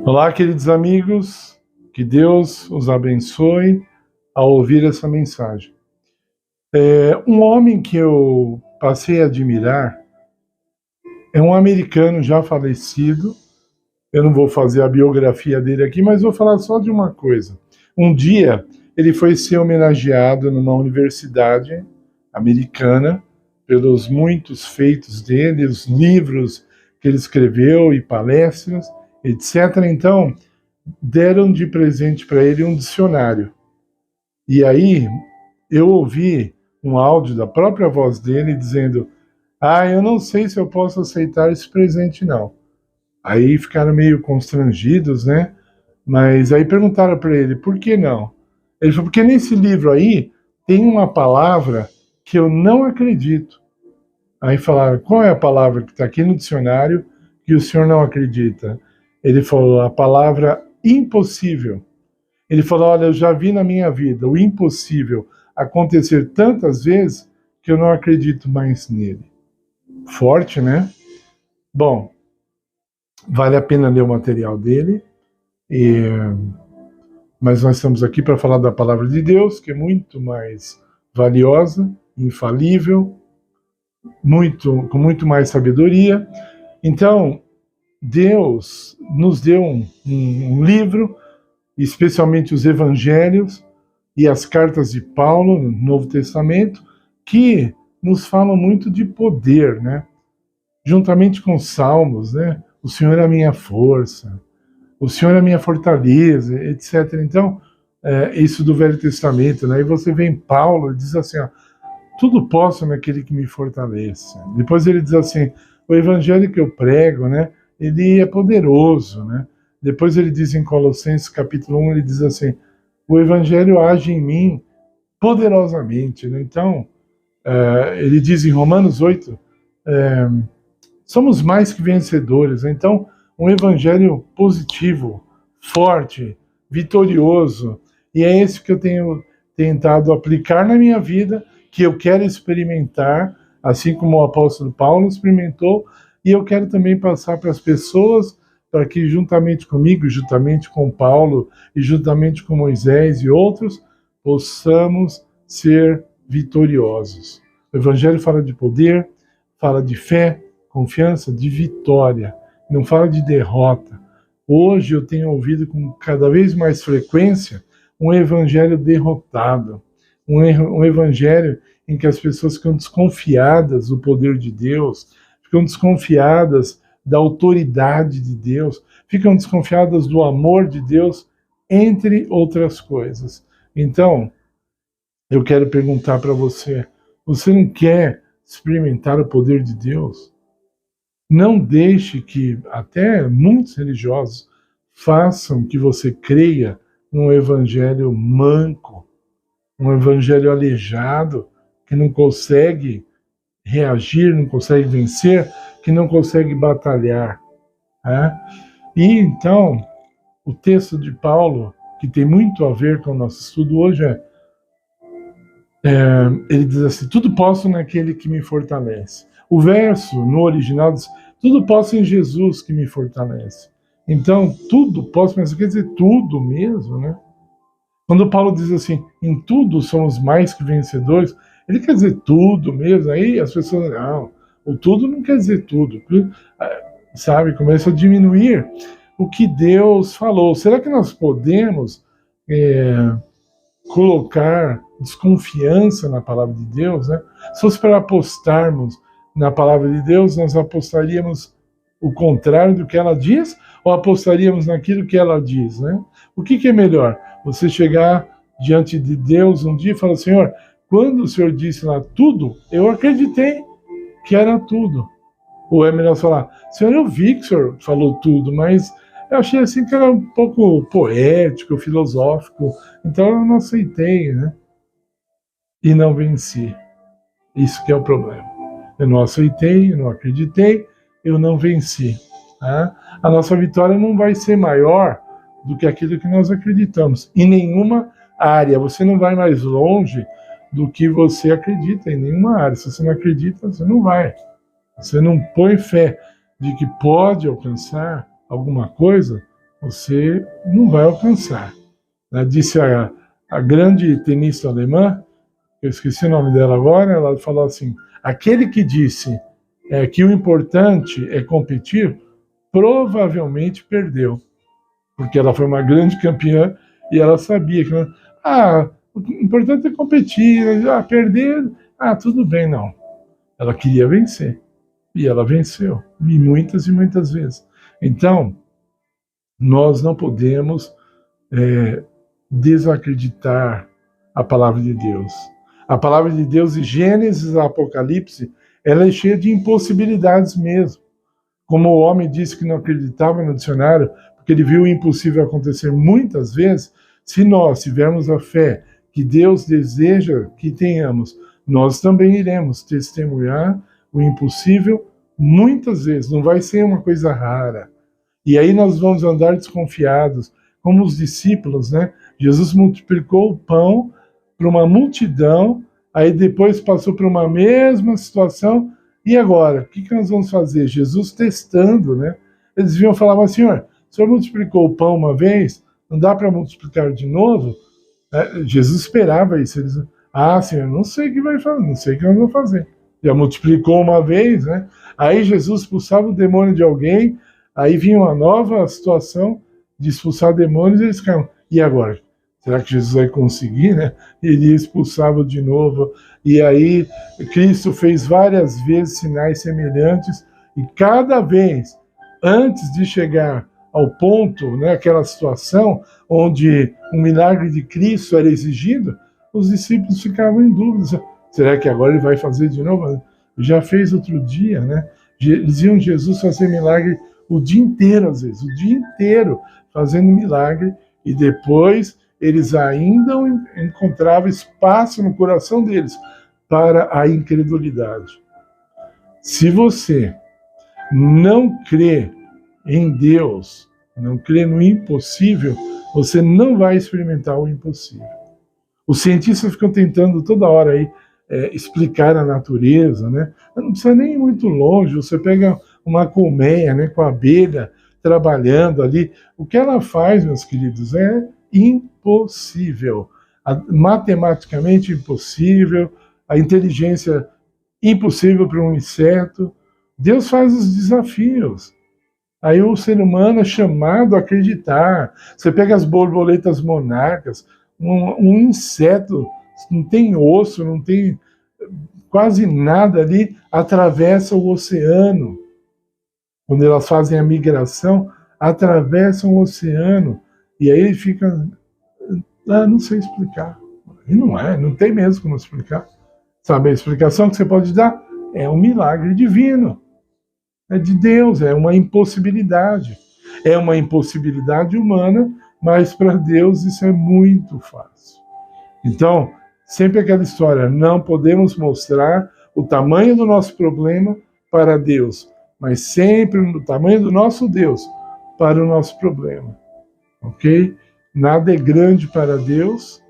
Olá, queridos amigos, que Deus os abençoe ao ouvir essa mensagem. Um homem que eu passei a admirar é um americano já falecido. Eu não vou fazer a biografia dele aqui, mas vou falar só de uma coisa. Um dia ele foi ser homenageado numa universidade americana pelos muitos feitos dele, os livros que ele escreveu e palestras, etc. Então, deram de presente para ele um dicionário. E aí eu ouvi um áudio da própria voz dele dizendo: eu não sei se eu posso aceitar esse presente, não. Aí ficaram meio constrangidos, né? Mas aí perguntaram para ele: por que não? Ele falou: porque nesse livro aí tem uma palavra que eu não acredito. Aí falaram: qual é a palavra que está aqui no dicionário que o senhor não acredita? Ele falou: a palavra impossível. Ele falou: olha, eu já vi na minha vida o impossível acontecer tantas vezes que eu não acredito mais nele. Forte, né? Bom, vale a pena ler o material dele, mas nós estamos aqui para falar da palavra de Deus, que é muito mais valiosa, infalível, com muito mais sabedoria. Então, Deus nos deu um livro, especialmente os evangelhos e as cartas de Paulo no Novo Testamento, que nos falam muito de poder, né? Juntamente com os Salmos, né? O Senhor é a minha força, o Senhor é a minha fortaleza, etc. Então, isso do Velho Testamento, né? E você vê em Paulo, ele diz assim, ó, tudo posso naquele que me fortalece. Depois ele diz assim, o evangelho que eu prego, né? Ele é poderoso, né? Depois ele diz em Colossenses capítulo 1, ele diz assim, o evangelho age em mim poderosamente, né? Então, ele diz em Romanos 8, somos mais que vencedores. Então, um evangelho positivo, forte, vitorioso, e é esse que eu tenho tentado aplicar na minha vida, que eu quero experimentar, assim como o apóstolo Paulo experimentou, e eu quero também passar para as pessoas, para que juntamente comigo, juntamente com Paulo, e juntamente com Moisés e outros, possamos ser vitoriosos. O evangelho fala de poder, fala de fé, confiança, de vitória, não fala de derrota. Hoje eu tenho ouvido com cada vez mais frequência um evangelho derrotado, um evangelho em que as pessoas ficam desconfiadas do poder de Deus, ficam desconfiadas da autoridade de Deus, ficam desconfiadas do amor de Deus, entre outras coisas. Então, eu quero perguntar para você, você não quer experimentar o poder de Deus? Não deixe que até muitos religiosos façam que você creia num evangelho manco, um evangelho aleijado, que não consegue reagir, não consegue vencer, que não consegue batalhar. Né? E então, o texto de Paulo, que tem muito a ver com o nosso estudo hoje, ele diz assim, tudo posso naquele que me fortalece. O verso, no original, diz, tudo posso em Jesus que me fortalece. Então, tudo posso, mas quer dizer tudo mesmo, né? Quando Paulo diz assim, em tudo somos mais que vencedores, ele quer dizer tudo mesmo. Aí as pessoas, não, o tudo não quer dizer tudo. Sabe, começa a diminuir o que Deus falou. Será que nós podemos colocar desconfiança na palavra de Deus, né? Se fosse para apostarmos na palavra de Deus, nós apostaríamos o contrário do que ela diz ou apostaríamos naquilo que ela diz, né? O que é melhor? Você chegar diante de Deus um dia e falar, Senhor, quando o Senhor disse lá tudo, eu acreditei que era tudo. Ou é melhor falar, Senhor, eu vi que o Senhor falou tudo, mas eu achei assim que era um pouco poético, filosófico, então eu não aceitei, né? E não venci. Isso que é o problema. Eu não aceitei, eu não acreditei, eu não venci. Tá? A nossa vitória não vai ser maior do que aquilo que nós acreditamos. Em nenhuma área. Você não vai mais longe do que você acredita, em nenhuma área. Se você não acredita, você não vai. Você não põe fé de que pode alcançar, alguma coisa, você não vai alcançar. Disse a grande tenista alemã, eu esqueci o nome dela agora, ela falou assim, aquele que disse que o importante é competir, provavelmente perdeu, porque ela foi uma grande campeã e ela sabia que o importante é competir, perder, tudo bem, não. Ela queria vencer, e ela venceu, e muitas vezes. Então, nós não podemos desacreditar a palavra de Deus. A palavra de Deus, de Gênesis a Apocalipse, ela é cheia de impossibilidades mesmo. Como o homem disse que não acreditava no dicionário, porque ele viu o impossível acontecer muitas vezes, se nós tivermos a fé que Deus deseja que tenhamos, nós também iremos testemunhar o impossível muitas vezes, não vai ser uma coisa rara. E aí nós vamos andar desconfiados, como os discípulos, né? Jesus multiplicou o pão para uma multidão, aí depois passou por uma mesma situação, e agora? O que nós vamos fazer? Jesus testando, né? Eles deviam falar, mas senhor, o senhor multiplicou o pão uma vez, não dá para multiplicar de novo? Jesus esperava isso. Eles, senhor, não sei o que vai fazer, não sei o que nós vamos fazer. Já multiplicou uma vez, né? Aí Jesus expulsava o demônio de alguém, aí vinha uma nova situação de expulsar demônios, e eles ficavam, e agora? Será que Jesus vai conseguir, né? Ele expulsava de novo. E aí Cristo fez várias vezes sinais semelhantes, e cada vez, antes de chegar ao ponto, né, aquela situação onde um milagre de Cristo era exigido, os discípulos ficavam em dúvida. Será que agora ele vai fazer de novo? Já fez outro dia, né? Eles iam Jesus fazer milagre o dia inteiro, às vezes, o dia inteiro fazendo milagre, e depois eles ainda encontravam espaço no coração deles para a incredulidade. Se você não crê em Deus, não crê no impossível, você não vai experimentar o impossível. Os cientistas ficam tentando toda hora aí explicar a natureza, né? Não precisa nem ir muito longe. Você pega uma colmeia, né, com a abelha trabalhando ali. O que ela faz, meus queridos, é impossível. Matematicamente impossível, a inteligência impossível para um inseto. Deus faz os desafios. Aí o ser humano é chamado a acreditar. Você pega as borboletas monarcas, um inseto, não tem osso, não tem quase nada ali, atravessa o oceano. Quando elas fazem a migração, atravessam o oceano. E aí fica, não sei explicar. E não tem mesmo como explicar. Sabe, a explicação que você pode dar é um milagre divino. É de Deus, é uma impossibilidade. É uma impossibilidade humana, mas para Deus isso é muito fácil. Então, sempre aquela história, não podemos mostrar o tamanho do nosso problema para Deus, mas sempre o tamanho do nosso Deus para o nosso problema. Ok? Nada é grande para Deus,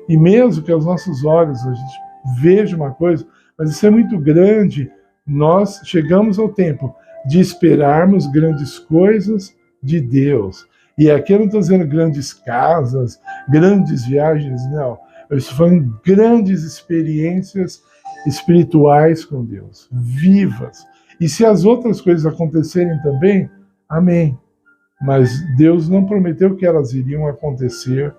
e mesmo que aos nossos olhos a gente veja uma coisa, mas isso é muito grande, nós chegamos ao tempo de esperarmos grandes coisas de Deus. E aqui eu não estou dizendo grandes casas, grandes viagens, não. Eu estou falando grandes experiências espirituais com Deus, vivas. E se as outras coisas acontecerem também, amém. Mas Deus não prometeu que elas iriam acontecer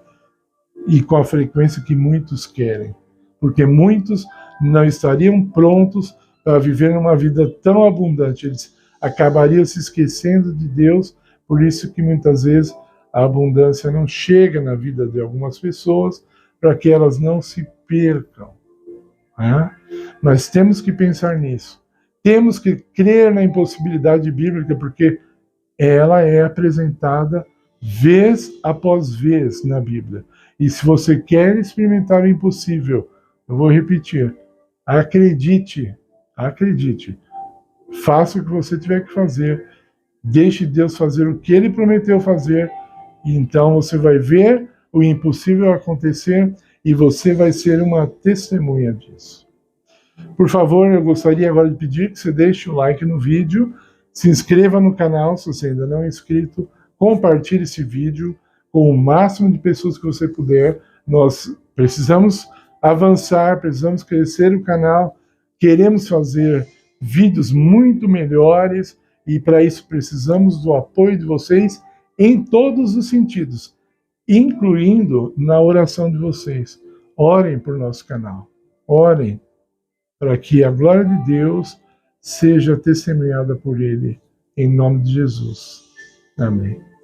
e com a frequência que muitos querem. Porque muitos não estariam prontos para viver uma vida tão abundante. Eles acabariam se esquecendo de Deus, por isso que muitas vezes a abundância não chega na vida de algumas pessoas, para que elas não se percam. Nós temos que pensar nisso. Temos que crer na impossibilidade bíblica, porque ela é apresentada vez após vez na Bíblia. E se você quer experimentar o impossível, eu vou repetir, acredite, faça o que você tiver que fazer, deixe Deus fazer o que Ele prometeu fazer, e então você vai ver o impossível acontecer e você vai ser uma testemunha disso. Por favor, eu gostaria agora de pedir que você deixe o like no vídeo, Se inscreva no canal se você ainda não é inscrito, compartilhe esse vídeo com o máximo de pessoas que você puder. Nós precisamos avançar, precisamos crescer o canal, queremos fazer vídeos muito melhores e para isso precisamos do apoio de vocês em todos os sentidos, incluindo na oração de vocês. Orem por nosso canal, orem para que a glória de Deus seja testemunhada por ele, em nome de Jesus. Amém.